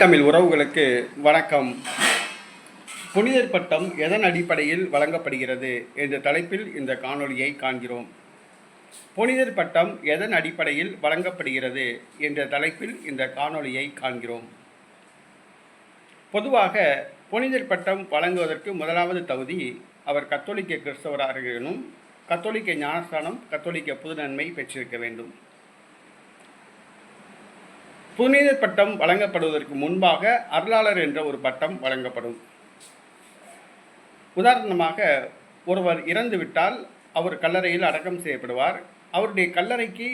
தமிழ் உறவுகளுக்கு வணக்கம். புனிதர் பட்டம் எதன் அடிப்படையில் வழங்கப்படுகிறது என்ற தலைப்பில் இந்த காணொளியை காண்கிறோம். புனிதர் பட்டம் எதன் அடிப்படையில் வழங்கப்படுகிறது என்ற தலைப்பில் இந்த காணொளியை காண்கிறோம். பொதுவாக புனிதர் பட்டம் வழங்குவதற்கு முதலாவது தகுதி அவர் கத்தோலிக்க கிறிஸ்தவராக இருக்கணும், கத்தோலிக்க ஞானஸ்தானம், கத்தோலிக்க புது நன்மை பெற்றிருக்க வேண்டும். புனிதர் பட்டம் வழங்கப்படுவதற்கு முன்பாக அருளாளர் என்ற ஒரு பட்டம் வழங்கப்படும். உதாரணமாக, ஒருவர் இறந்துவிட்டால் அவர் கல்லறையில் அடக்கம் செய்யப்படுவார். அவருடைய கல்லறைக்கு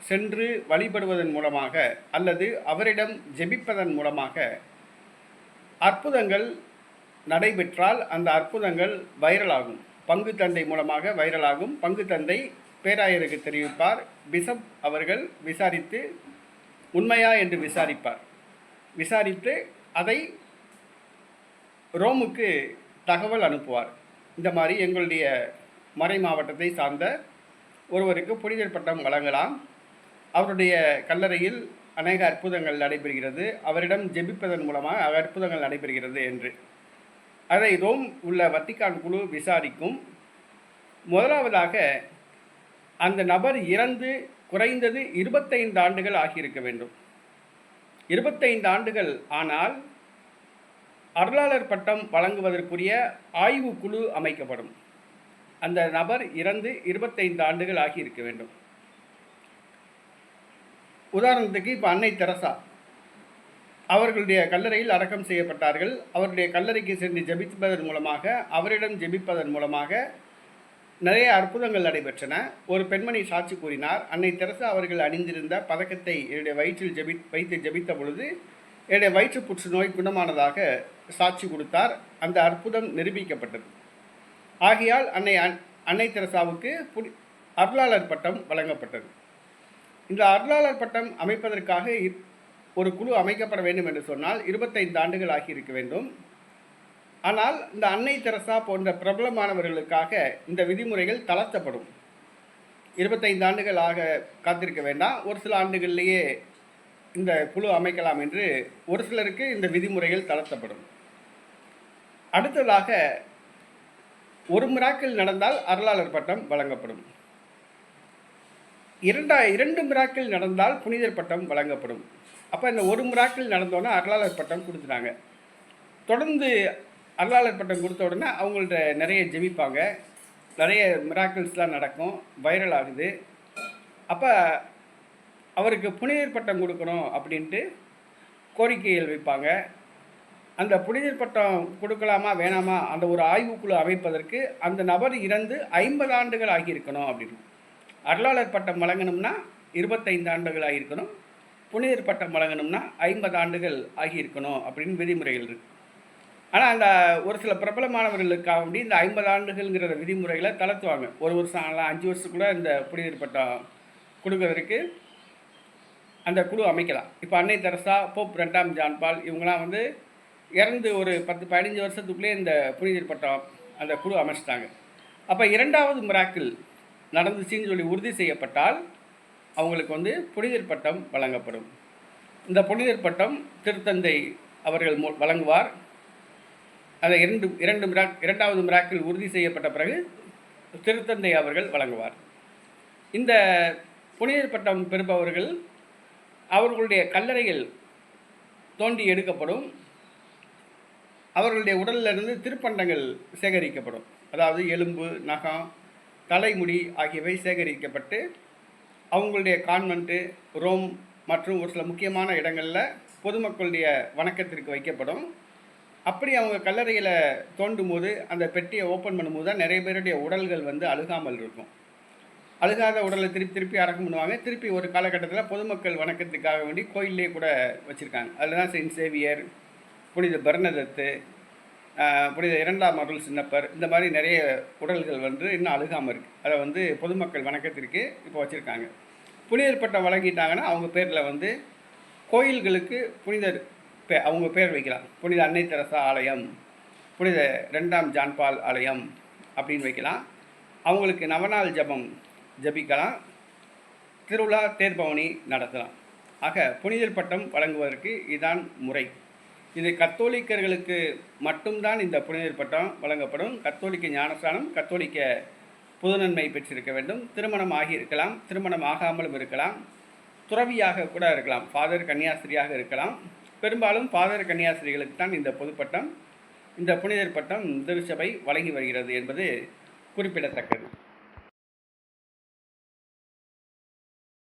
சென்று வழிபடுவதன் மூலமாக அல்லது அவரிடம் ஜெபிப்பதன் மூலமாக அற்புதங்கள் நடைபெற்றால் அந்த அற்புதங்கள் வைரலாகும். பங்கு தந்தை மூலமாக வைரலாகும். பங்கு தந்தை பேராயருக்கு தெரிவிப்பார். பிஷப் அவர்கள் விசாரித்து உண்மையா என்று விசாரித்து அதை ரோமுக்கு தகவல் அனுப்புவார். இந்த மாதிரி எங்களுடைய மறை மாவட்டத்தை சார்ந்த ஒருவருக்கு புனிதர் பட்டம் வழங்கலாம், அவருடைய கல்லறையில் அநேக அற்புதங்கள் நடைபெறுகிறது, அவரிடம் ஜெபிப்பதன் மூலமாக அற்புதங்கள் நடைபெறுகிறது என்று அதை ரோம் உள்ள வத்திக்கான் குழு விசாரிக்கும். முதலாவதாக அந்த நபர் இறந்து குறைந்தது 25 ஆண்டுகள் ஆகியிருக்க வேண்டும். 25 ஆண்டுகள் ஆனால் அருளாளர் பட்டம் வழங்குவதற்குரிய ஆய்வு குழு அமைக்கப்படும். அந்த நபர் இறந்து 25 ஆண்டுகள் ஆகியிருக்க வேண்டும். உதாரணத்துக்கு இப்போ அன்னை தெரசா அவர்களுடைய கல்லறையில் அடக்கம் செய்யப்பட்டார்கள். அவருடைய கல்லறைக்கு சென்று ஜெபிப்பதன் மூலமாக, அவரிடம் ஜெபிப்பதன் மூலமாக நிறைய அற்புதங்கள் நடைபெற்றன. ஒரு பெண்மணி சாட்சி கூறினார், அன்னை தெரசா அவர்கள் அணிந்திருந்த பதக்கத்தை என்னுடைய வயிற்றில் வைத்து ஜெபித்த பொழுது என்னுடைய வயிற்று புற்றுநோய் குணமானதாக சாட்சி கொடுத்தார். அந்த அற்புதம் நிரூபிக்கப்பட்டது. ஆகையால் அன்னை தெரசாவுக்கு அருளாளர் பட்டம் வழங்கப்பட்டது. இந்த அருளாளர் பட்டம் அமைப்பதற்காக ஒரு குழு அமைக்கப்பட வேண்டும் என்று சொன்னால் 25 ஆண்டுகள் ஆகியிருக்க வேண்டும். ஆனால் இந்த அன்னை தெரசா போன்ற பிரபலமானவர்களுக்காக இந்த விதிமுறைகள் தளர்த்தப்படும். 25 ஆண்டுகள் ஆக காத்திருக்க வேண்டாம், ஒரு சில ஆண்டுகளிலேயே இந்த குழு அமைக்கலாம் என்று ஒரு சிலருக்கு இந்த விதிமுறைகள் தளர்த்தப்படும். அடுத்ததாக ஒரு மிராக்கிள் நடந்தால் அருளாளர் பட்டம் வழங்கப்படும். 2 மிராக்கிள் நடந்தால் புனிதர் பட்டம் வழங்கப்படும். அப்போ இந்த ஒரு மிராக்கிள் நடந்தோன்னா அருளாளர் பட்டம் கொடுத்துட்டாங்க. தொடர்ந்து அருளாளர் பட்டம் கொடுத்த உடனே அவங்கள்ட்ட நிறைய ஜெபிப்பாங்க, நிறைய மிராக்கிள்ஸ்லாம் நடக்கும், வைரல் ஆகுது. அப்போ அவருக்கு புனிதர் பட்டம் கொடுக்கணும் அப்படின்ட்டு கோரிக்கைகள் வைப்பாங்க. அந்த புனிதர் பட்டம் கொடுக்கலாமா வேணாமா அந்த ஒரு ஆய்வுக்குழு அமைப்பதற்கு அந்த நபர் இறந்து 50 ஆண்டுகள் ஆகியிருக்கணும் அப்படின்னு. அருளாளர் பட்டம் வழங்கணும்னா 25 ஆண்டுகள் ஆகியிருக்கணும், புனிதர் பட்டம் வழங்கணும்னா 50 ஆண்டுகள் ஆகியிருக்கணும் அப்படின்னு விதிமுறைகள் இருக்குது. ஆனால் அந்த ஒரு சில பிரபலமானவர்களுக்காக வேண்டி இந்த 50 ஆண்டுகள்ங்கிற விதிமுறைகளை தளர்த்துவாங்க. ஒரு வருஷம் 5 வருஷம் கூட இந்த புனிதர் பட்டம் கொடுக்கறதுக்கு அந்த குழு அமைக்கலாம். இப்போ அன்னை தெரசா, போப் 2ஆம் ஜான் பால் இவங்களாம் இறந்து ஒரு 10-15 வருஷத்துக்குள்ளே இந்த புனிதர் பட்டம் அந்த குழு அமைச்சிட்டாங்க. அப்போ 2வது மிராக்கிள் நடந்துச்சின்னு சொல்லி உறுதி செய்யப்பட்டால் அவங்களுக்கு புனிதர் பட்டம் வழங்கப்படும். இந்த புனிதர் பட்டம் திருத்தந்தை அவர்கள் வழங்குவார். அதை 2வது மிராக்கிள் உறுதி செய்யப்பட்ட பிறகு திருத்தந்தை அவர்கள் வழங்குவார். இந்த புனிதர் பட்டம் பெறுபவர்கள் அவர்களுடைய கல்லறைகள் தோண்டி எடுக்கப்படும். அவர்களுடைய உடலிலிருந்து திருப்பண்டங்கள் சேகரிக்கப்படும். அதாவது எலும்பு, நகம், தலைமுடி ஆகியவை சேகரிக்கப்பட்டு அவங்களுடைய கான்வென்ட்டு, ரோம் மற்றும் ஒரு சில முக்கியமான இடங்களில் பொதுமக்களுடைய வணக்கத்திற்கு வைக்கப்படும். அப்படி அவங்க கல்லறையில் தோண்டும் போது அந்த பெட்டியை ஓப்பன் பண்ணும்போது தான் நிறைய பேருடைய உடல்கள் அழுகாமல் இருக்கும். அழுகாத உடலை திருப்பி அடக்கம் பண்ணுவாங்க. திருப்பி ஒரு காலகட்டத்தில் பொதுமக்கள் வணக்கத்துக்காக வேண்டி கோயிலே கூட வச்சுருக்காங்க. அதில் தான் செயின்ட் சேவியர், புனித பெர்னதத்து, புனித 2ஆம் அருள் சின்னப்பர், இந்த மாதிரி நிறைய உடல்கள் இன்னும் அழுகாமல் இருக்குது. அதை பொதுமக்கள் வணக்கத்திற்கு இப்போ வச்சுருக்காங்க. புனிதர் பட்டம் வழங்கிட்டாங்கன்னா அவங்க பேரில் கோயில்களுக்கு புனிதர் அவங்க பேர் வைக்கலாம். புனித அன்னை தெரசா ஆலயம், புனித 2ஆம் ஜான் பால் ஆலயம் அப்படின்னு வைக்கலாம். அவங்களுக்கு நவநாள் ஜபம் ஜபிக்கலாம், திருவிழா தேர்பவனி நடத்தலாம். ஆக புனிதர் பட்டம் வழங்குவதற்கு இதுதான் முறை. இது கத்தோலிக்கர்களுக்கு மட்டும்தான் இந்த புனிதர் பட்டம் வழங்கப்படும். கத்தோலிக்க ஞானஸ்தானம், கத்தோலிக்க பொதுநன்மை பெற்றிருக்க வேண்டும். திருமணம் ஆகியிருக்கலாம், திருமணம் ஆகாமலும் இருக்கலாம், துறவியாக கூட இருக்கலாம், ஃபாதர் கன்னியாஸ்திரியாக இருக்கலாம். பெரும்பாலும் ஃபாதர் கன்னியாஸ்திரிகளுக்கு தான் இந்த பொதுப்பட்டம், இந்த புனிதர் பட்டம் திருச்சபை வழங்கி வருகிறது என்பது குறிப்பிடத்தக்கது.